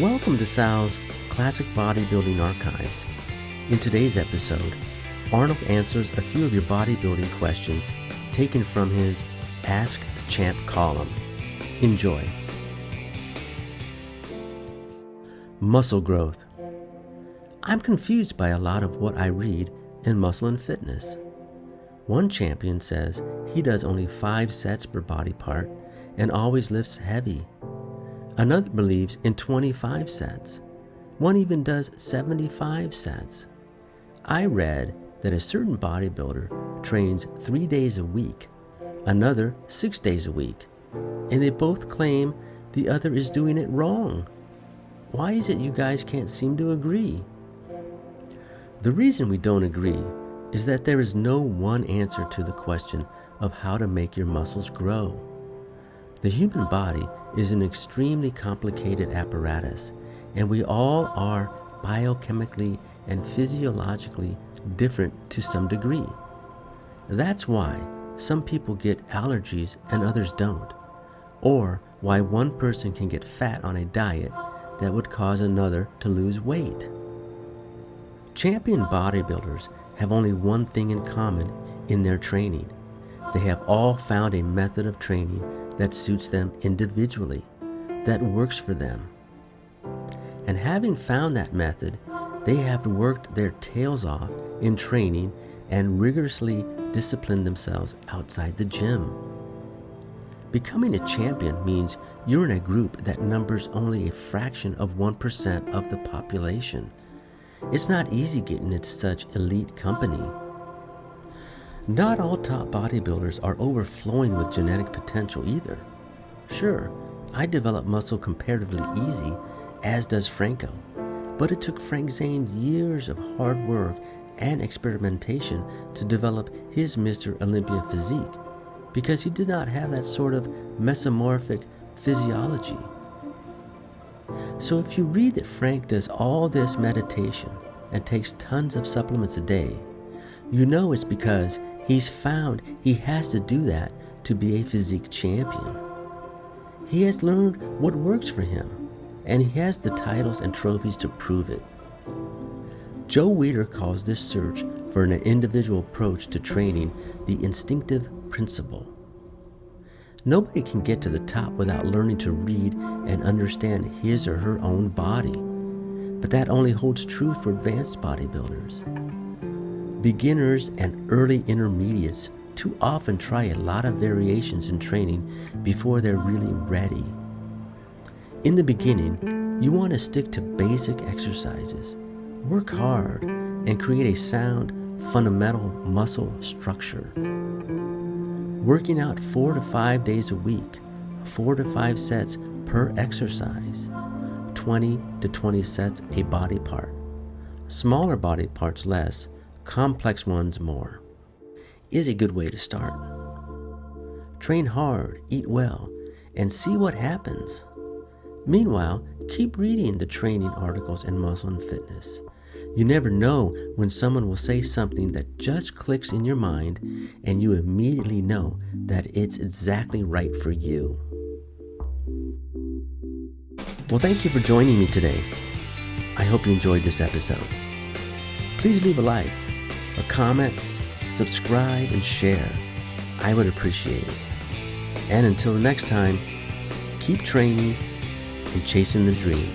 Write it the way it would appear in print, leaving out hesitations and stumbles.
Welcome to Sal's Classic Bodybuilding Archives. In today's episode, Arnold answers a few of your bodybuilding questions taken from his Ask the Champ column. Enjoy. Muscle growth. I'm confused by a lot of what I read in Muscle and Fitness. One champion says he does only 5 sets per body part and always lifts heavy. Another believes in 25 sets. One even does 75 sets. I read that a certain bodybuilder trains 3 days a week, another 6 days a week, and they both claim the other is doing it wrong. Why is it you guys can't seem to agree? The reason we don't agree is that there is no one answer to the question of how to make your muscles grow. The human body is an extremely complicated apparatus, and we all are biochemically and physiologically different to some degree. That's why some people get allergies and others don't, or why one person can get fat on a diet that would cause another to lose weight. Champion bodybuilders have only one thing in common in their training. They have all found a method of training that suits them individually, that works for them. And having found that method, they have worked their tails off in training and rigorously disciplined themselves outside the gym. Becoming a champion means you're in a group that numbers only a fraction of 1% of the population. It's not easy getting into such elite company. Not all top bodybuilders are overflowing with genetic potential either. Sure, I developed muscle comparatively easy, as does Franco, but it took Frank Zane years of hard work and experimentation to develop his Mr. Olympia physique, because he did not have that sort of mesomorphic physiology. So if you read that Frank does all this meditation and takes tons of supplements a day, you know it's because he's found he has to do that to be a physique champion. He has learned what works for him, and he has the titles and trophies to prove it. Joe Weider calls this search for an individual approach to training the instinctive principle. Nobody can get to the top without learning to read and understand his or her own body, but that only holds true for advanced bodybuilders. Beginners and early intermediates too often try a lot of variations in training before they're really ready. In the beginning, you want to stick to basic exercises, work hard, and create a sound, fundamental muscle structure. Working out 4 to 5 days a week, 4 to 5 sets per exercise, 20 to 20 sets a body part. Smaller body parts less, complex ones more, is a good way to start. Train hard, eat well, and see what happens. Meanwhile, keep reading the training articles in Muscle and Fitness. You never know when someone will say something that just clicks in your mind and you immediately know that it's exactly right for you. Well, thank you for joining me today. I hope you enjoyed this episode. Please leave a like, a comment, subscribe, and share. I would appreciate it. And until next time, keep training and chasing the dream.